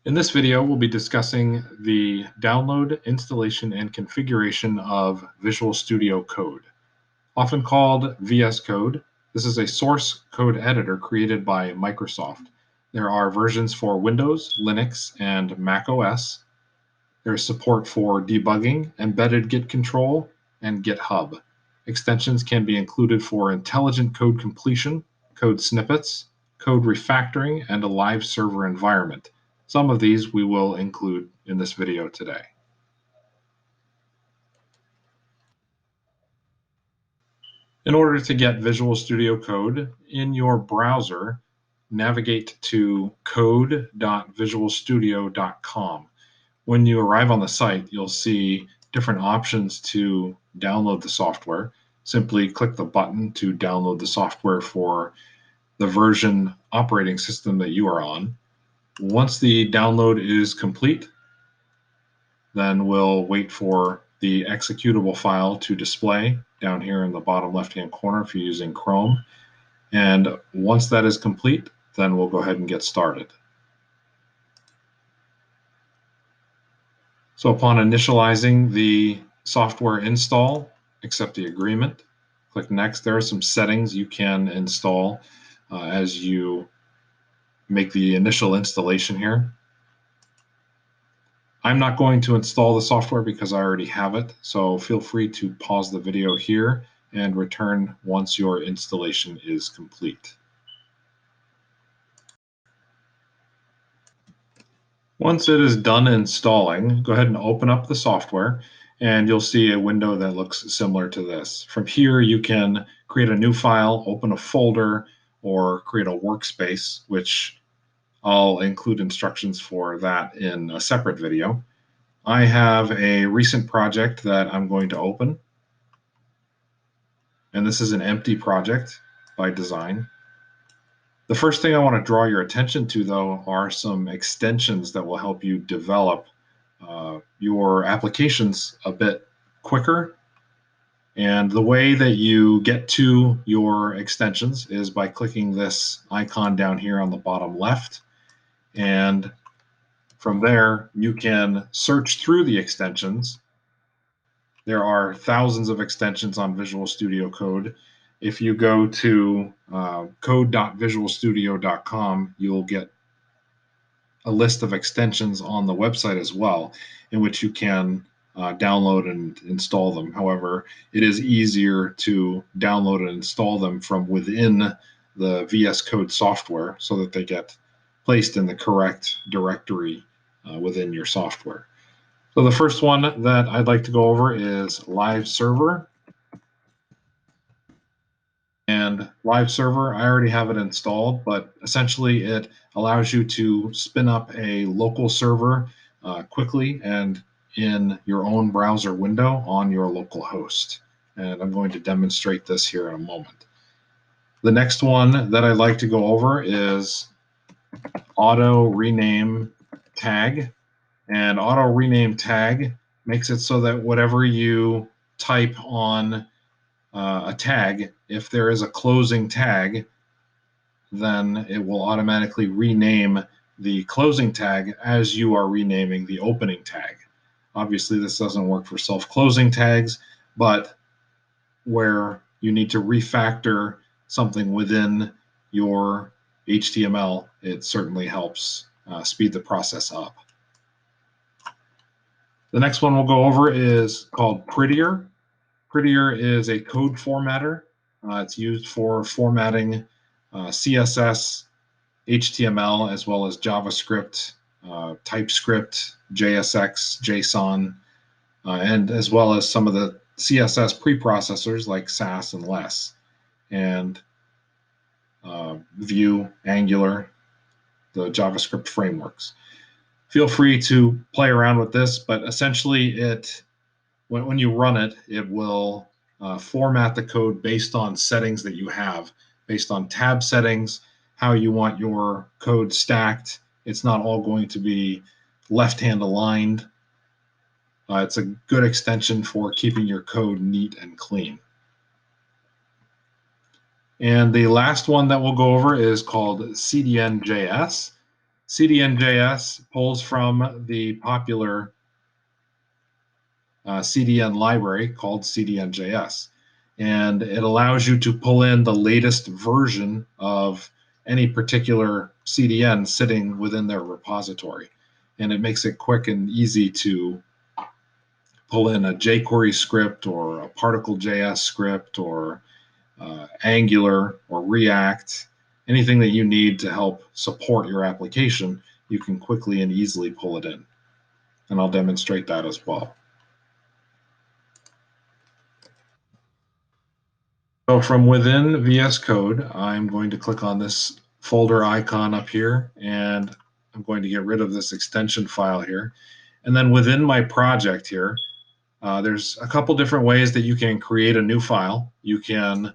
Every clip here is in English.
In this video, we'll be discussing the download, installation, and configuration of Visual Studio Code. Often called VS Code, this is a source code editor created by Microsoft. There are versions for Windows, Linux, and Mac OS. There's support for debugging, embedded Git control, and GitHub. Extensions can be included for intelligent code completion, code snippets, code refactoring, and a live server environment. Some of these we will include in this video today. In order to get Visual Studio Code in your browser, navigate to code.visualstudio.com. When you arrive on the site, you'll see different options to download the software. Simply click the button to download the software for the version operating system that you are on. Once the download is complete, then we'll wait for the executable file to display down here in the bottom left-hand corner if you're using Chrome. And once that is complete, then we'll go ahead and get started. So upon initializing the software install, accept the agreement, click Next. There are some settings you can install as you make the initial installation here. I'm not going to install the software because I already have it, so feel free to pause the video here and return once your installation is complete. Once it is done installing, go ahead and open up the software and you'll see a window that looks similar to this. From here, you can create a new file, open a folder, or create a workspace, which I'll include instructions for that in a separate video. I have a recent project that I'm going to open, and this is an empty project by design. The first thing I want to draw your attention to, though, are some extensions that will help you develop your applications a bit quicker. And the way that you get to your extensions is by clicking this icon down here on the bottom left. And from there, you can search through the extensions. There are thousands of extensions on Visual Studio Code. If you go to code.visualstudio.com, you'll get a list of extensions on the website as well, in which you can download and install them. However, it is easier to download and install them from within the VS Code software so that they get placed in the correct directory within your software. So the first one that I'd like to go over is Live Server. And Live Server, I already have it installed, but essentially it allows you to spin up a local server quickly and in your own browser window on your local host. And I'm going to demonstrate this here in a moment. The next one that I'd like to go over is Auto Rename Tag. And Auto Rename Tag makes it so that whatever you type on a tag, if there is a closing tag, then it will automatically rename the closing tag as you are renaming the opening tag. Obviously, this doesn't work for self-closing tags, but where you need to refactor something within your HTML, it certainly helps speed the process up. The next one we'll go over is called Prettier. Prettier is a code formatter. It's used for formatting CSS, HTML, as well as JavaScript, TypeScript, JSX, JSON, and as well as some of the CSS preprocessors like Sass and Less, and Vue, Angular, the JavaScript frameworks. Feel free to play around with this, but essentially when you run it, it will format the code based on settings that you have, based on tab settings, how you want your code stacked. It's not all going to be left-hand aligned. It's a good extension for keeping your code neat and clean. And the last one that we'll go over is called CDN.js. CDN.js pulls from the popular CDN library called CDN.js. And it allows you to pull in the latest version of any particular CDN sitting within their repository. And it makes it quick and easy to pull in a jQuery script or a Particle.js script or Angular or React, anything that you need to help support your application, you can quickly and easily pull it in. And I'll demonstrate that as well. So from within VS Code, I'm going to click on this folder icon up here, and I'm going to get rid of this extension file here. And then within my project here, there's a couple different ways that you can create a new file. You can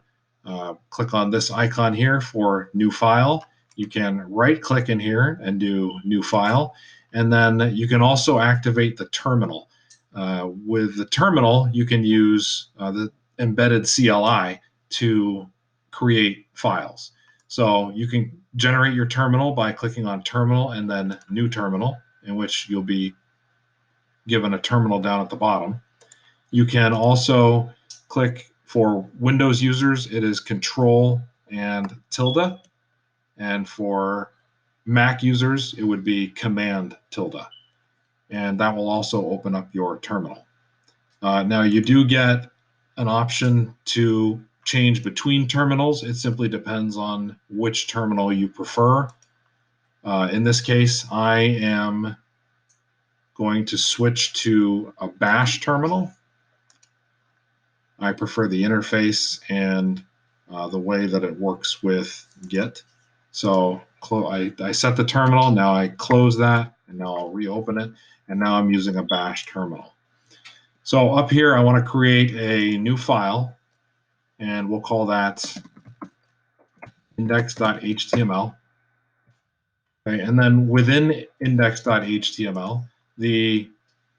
click on this icon here for new file. You can right click in here and do new file. And then you can also activate the terminal. With the terminal, you can use the embedded CLI to create files. So you can generate your terminal by clicking on terminal and then new terminal, in which you'll be given a terminal down at the bottom. You can also click for Windows users, it is Control and tilde. And for Mac users, it would be Command tilde. And that will also open up your terminal. Now you do get an option to change between terminals. It simply depends on which terminal you prefer. In this case, I am going to switch to a Bash terminal. I prefer the interface and the way that it works with Git. So I set the terminal, now I close that, and now I'll reopen it, and now I'm using a Bash terminal. So up here, I want to create a new file, and we'll call that index.html. Okay, and then within index.html,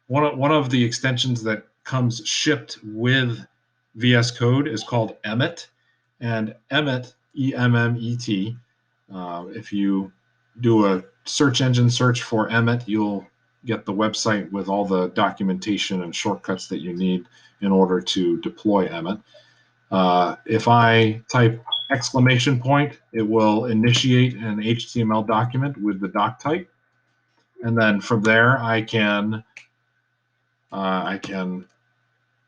one of the extensions that comes shipped with VS Code is called Emmet, and Emmet, E-M-M-E-T. If you do a search engine search for Emmet, you'll get the website with all the documentation and shortcuts that you need in order to deploy Emmet. If I type exclamation point, it will initiate an HTML document with the doc type, and then from there I can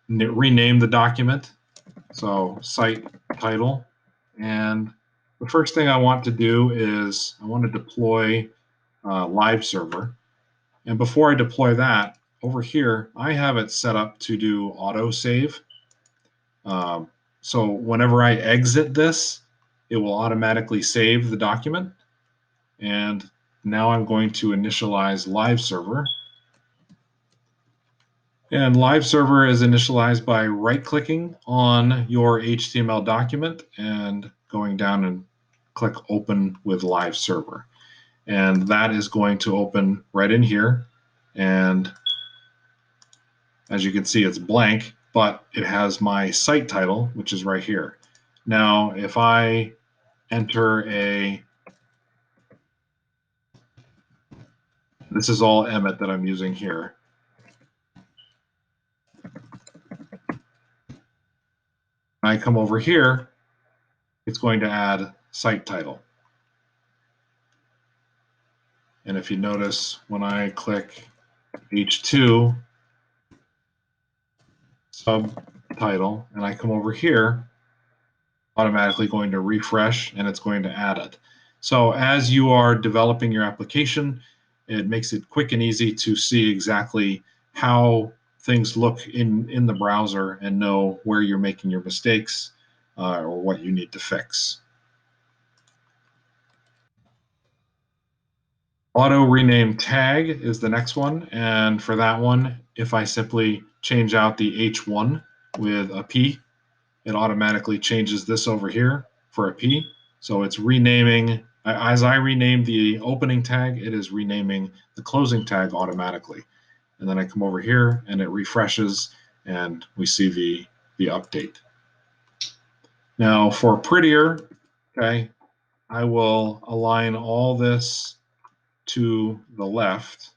rename the document. So site title, and the first thing I want to do is I want to deploy live server. And before I deploy that, over here, I have it set up to do auto save. So whenever I exit this, it will automatically save the document. And now I'm going to initialize live server. And live server is initialized by right-clicking on your HTML document and going down and click open with live server. And that is going to open right in here. And as you can see, it's blank, but it has my site title, which is right here. Now, if I enter this is all Emmet that I'm using here. I come over here, it's going to add site title. And if you notice, when I click H2 subtitle and I come over here, automatically going to refresh and it's going to add it. So as you are developing your application, it makes it quick and easy to see exactly how things look in the browser and know where you're making your mistakes or what you need to fix. Auto rename tag is the next one, and for that one, if I simply change out the H1 with a P, it automatically changes this over here for a P. So it's renaming, as I rename the opening tag, it is renaming the closing tag automatically. And then I come over here and it refreshes and we see the update. Now for prettier, okay, I will align all this to the left,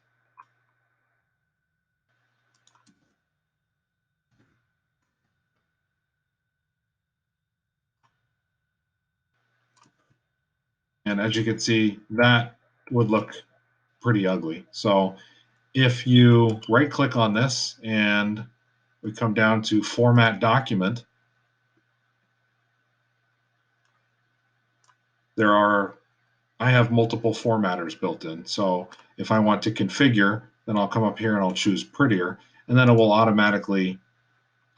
and as you can see, that would look pretty ugly. So if you right click on this and we come down to format document, I have multiple formatters built in. So if I want to configure, then I'll come up here and I'll choose prettier, and then it will automatically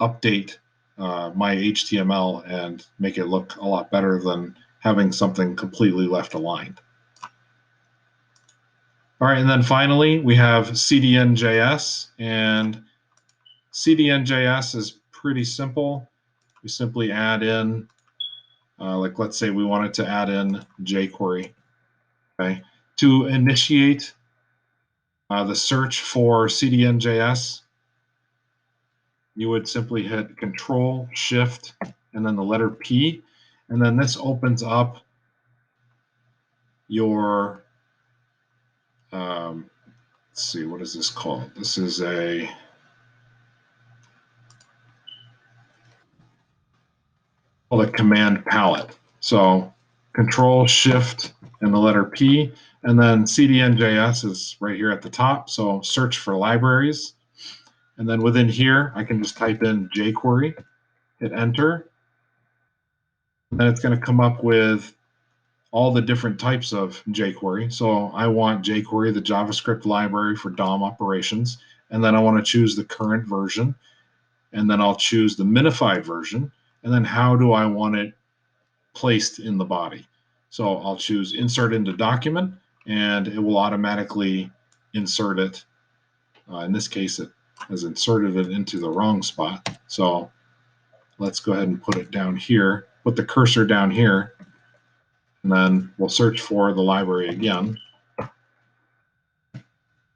update my HTML and make it look a lot better than having something completely left aligned. All right, and then finally we have CDN.js, and CDN.js is pretty simple. We simply add in, like let's say we wanted to add in jQuery. Okay, to initiate the search for CDN.js, you would simply hit Control, Shift, and then the letter P, and then this opens up your, let's see, what is this called? This is a called a command palette. So Control, Shift, and the letter P, and then CDN.js is right here at the top. So search for libraries, and then within here, I can just type in jQuery, hit Enter, and then it's going to come up with all the different types of jQuery. So I want jQuery, the JavaScript library for DOM operations, and then I want to choose the current version, and then I'll choose the minified version, and then how do I want it placed in the body. So I'll choose Insert into Document, and it will automatically insert it. In this case, it has inserted it into the wrong spot. So let's go ahead and put it down here, put the cursor down here, and then we'll search for the library again.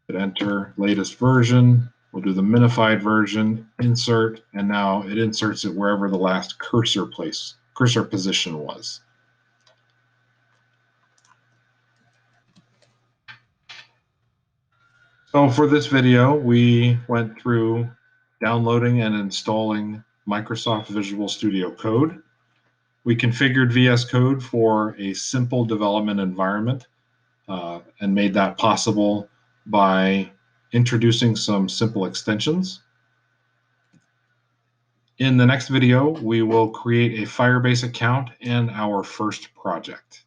Hit Enter, latest version. We'll do the minified version, insert, and now it inserts it wherever the last cursor position was. So for this video, we went through downloading and installing Microsoft Visual Studio Code. We configured VS Code for a simple development environment and made that possible by introducing some simple extensions. In the next video, we will create a Firebase account and our first project.